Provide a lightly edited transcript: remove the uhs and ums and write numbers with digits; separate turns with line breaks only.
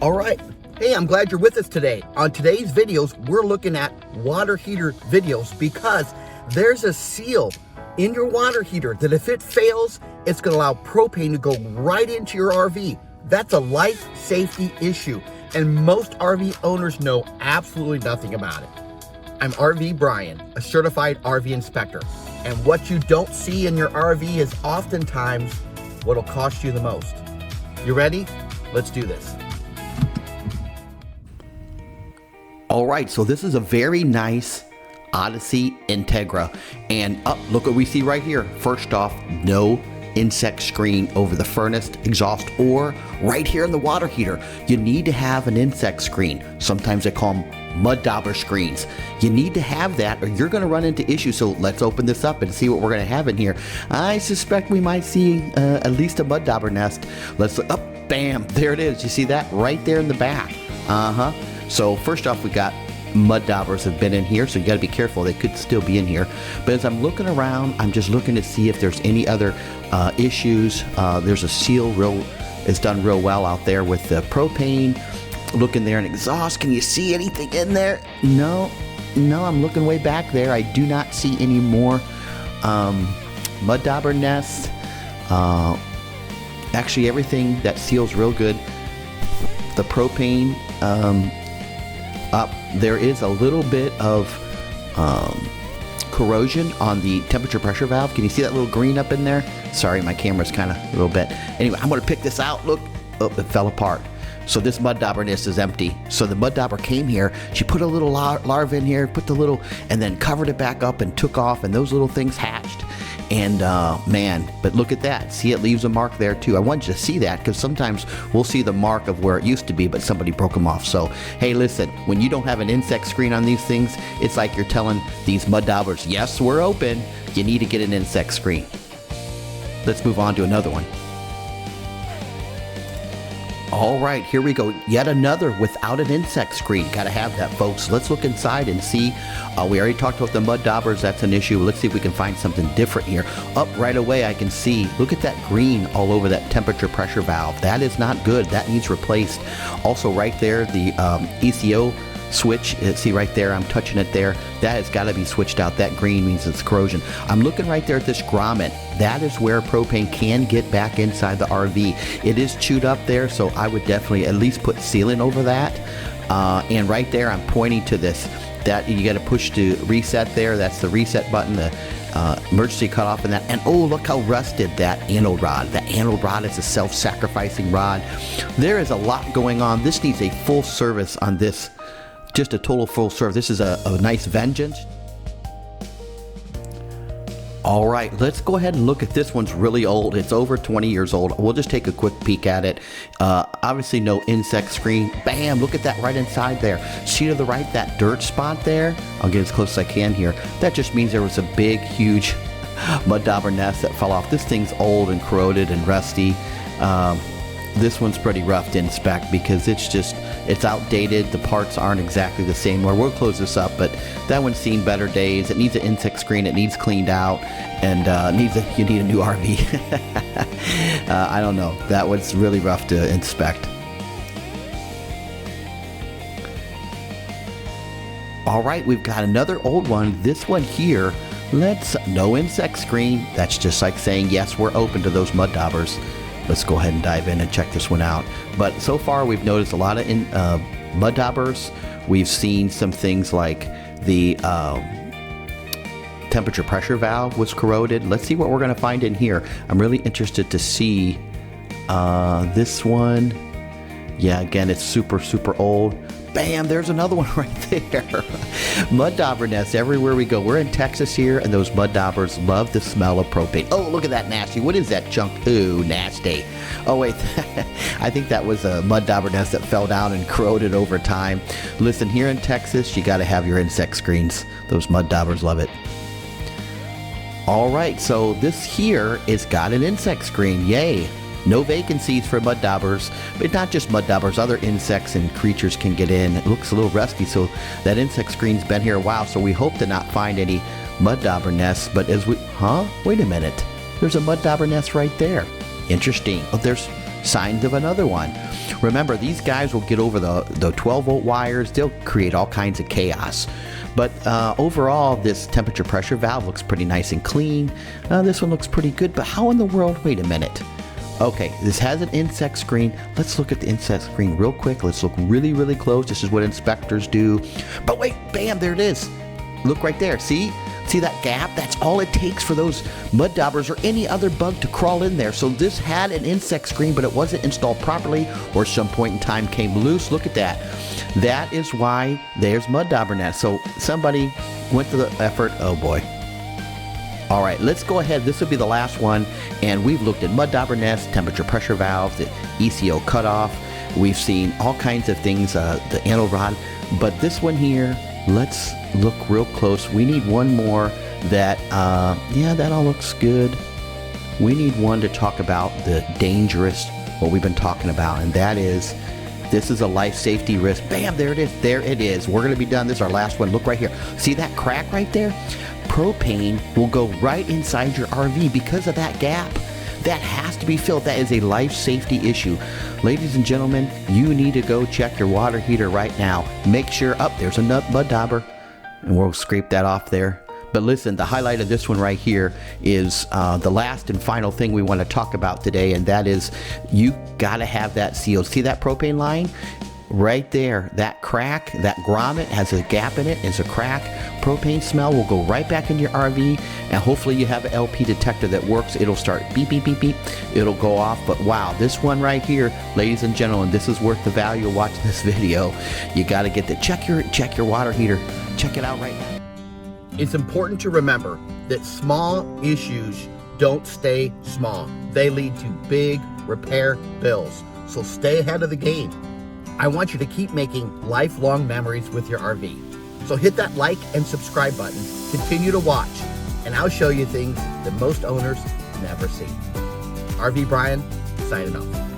All right. Hey, I'm glad you're with us today. On today's videos, we're looking at water heater videos because there's a seal in your water heater that if it fails, it's going to allow propane to go right into your RV. That's a life safety issue, and most RV owners know absolutely nothing about it. I'm RV Brian, a certified RV inspector, and what you don't see in your RV is oftentimes what'll cost you the most. You ready? Let's do this. All right, so this is a very nice Odyssey Integra, and look what we see right here. First off, no insect screen over the furnace, exhaust, or right here in the water heater. You need to have an insect screen. Sometimes they call them mud dauber screens. You need to have that or you're going to run into issues. So let's open this up and see what we're going to have in here. I suspect we might see at least a mud dauber nest. Let's look up. Bam, there it is. You see that right there in the back. So first off, we got mud daubers have been in here, so you got to be careful. They could still be in here. But as I'm looking around, I'm just looking to see if there's any other issues. There's a seal it's done real well out there with the propane. Looking there, and exhaust. Can you see anything in there? No, I'm looking way back there. I do not see any more mud dauber nests. Actually, everything that seals real good. The propane up. There is a little bit of corrosion on the temperature pressure valve. Can you see that little green up in there? Sorry, my camera's kind of a little bit. Anyway, I'm going to pick this out. Look, oh, it fell apart. So this mud dauber nest is empty. So the mud dauber came here. She put a little larva in here, and then covered it back up and took off, and those little things hatched. And man, but look at that. See, it leaves a mark there too. I want you to see that because sometimes we'll see the mark of where it used to be, but somebody broke them off. So, hey, listen, when you don't have an insect screen on these things, it's like you're telling these mud daubers, yes, we're open. You need to get an insect screen. Let's move on to another one. All right, here we go. Yet another without an insect screen. Got to have that, folks. Let's look inside and see. We already talked about the mud daubers. That's an issue. Let's see if we can find something different here. Up right away, I can see. Look at that green all over that temperature pressure valve. That is not good. That needs replaced. Also, right there, the ECO switch. See right there, I'm touching it there. That has got to be switched out. That green means it's corrosion. I'm looking right there at this grommet. That is where propane can get back inside the RV. It is chewed up there, so I would definitely at least put sealant over that. And right there, I'm pointing to this. That you got to push to reset there. That's the reset button. The emergency cutoff and that. And oh, look how rusted that anode rod. The anode rod is a self-sacrificing rod. There is a lot going on. This needs a full service on this. Just a total full service. This is a nice vengeance. All right, let's go ahead and look at this. One's really old. It's over 20 years old. We'll just take a quick peek at it. Obviously no insect screen. Bam, look at that right inside there. See to the right, that dirt spot there? I'll get as close as I can here. That just means there was a big, huge mud dauber nest that fell off. This thing's old and corroded and rusty. This one's pretty rough to inspect because it's outdated. The parts aren't exactly the same. We'll close this up, but that one's seen better days. It needs an insect screen. It needs cleaned out, and you need a new RV. I don't know. That one's really rough to inspect. All right, we've got another old one. This one here, no insect screen. That's just like saying, yes, we're open to those mud daubers. Let's go ahead and dive in and check this one out. But so far, we've noticed a lot of mud daubers. We've seen some things like the temperature pressure valve was corroded. Let's see what we're going to find in here. I'm really interested to see this one. Yeah, again, it's super, super old. Bam, there's another one right there. Mud dauber nests everywhere we go. We're in Texas here, and those mud daubers love the smell of propane. Oh, look at that nasty. What is that junk? Ooh, nasty. Oh, wait. I think that was a mud dauber nest that fell down and corroded over time. Listen, here in Texas, you got to have your insect screens. Those mud daubers love it. All right, so this here is got an insect screen. Yay. No vacancies for mud daubers, but not just mud daubers, other insects and creatures can get in. It looks a little rusty, so that insect screen's been here a while, so we hope to not find any mud dauber nests. But wait a minute, there's a mud dauber nest right there. Interesting. Oh, there's signs of another one. Remember, these guys will get over the 12-volt wires. They'll create all kinds of chaos. But overall, this temperature pressure valve looks pretty nice and clean. This one looks pretty good, but how in the world? Wait a minute. Okay, this has an insect screen. Let's look at the insect screen real quick. Let's look really, really close. This is what inspectors do. But wait, bam, there it is. Look right there, see? See that gap? That's all it takes for those mud daubers or any other bug to crawl in there. So this had an insect screen, but it wasn't installed properly, or some point in time came loose. Look at that. That is why there's mud dauber nest. So somebody went to the effort. Oh boy. All right, let's go ahead. This will be the last one. And we've looked at mud dauber nest, temperature pressure valves, the ECO cutoff. We've seen all kinds of things, the anode rod. But this one here, let's look real close. We need one more that, yeah, that all looks good. We need one to talk about the dangerous, what we've been talking about, and that is, this is a life safety risk. Bam, there it is. There it is. We're going to be done. This is our last one. Look right here. See that crack right there? Propane will go right inside your RV because of that gap. That has to be filled. That is a life safety issue. Ladies and gentlemen, you need to go check your water heater right now. Make sure, there's a mud dauber, and we'll scrape that off there. But listen, the highlight of this one right here is the last and final thing we want to talk about today, and that is you got to have that sealed. See that propane line? Right there, that crack, that grommet has a gap in it, it's a crack. Propane smell will go right back into your RV, and hopefully you have an LP detector that works. It'll start beep, beep, beep, beep. It'll go off, but wow, this one right here, ladies and gentlemen, this is worth the value of watching this video. You got to get the, check your water heater. Check it out right now. It's important to remember that small issues don't stay small. They lead to big repair bills. So stay ahead of the game. I want you to keep making lifelong memories with your RV. So hit that like and subscribe button, continue to watch, and I'll show you things that most owners never see. RV Brian, signing off.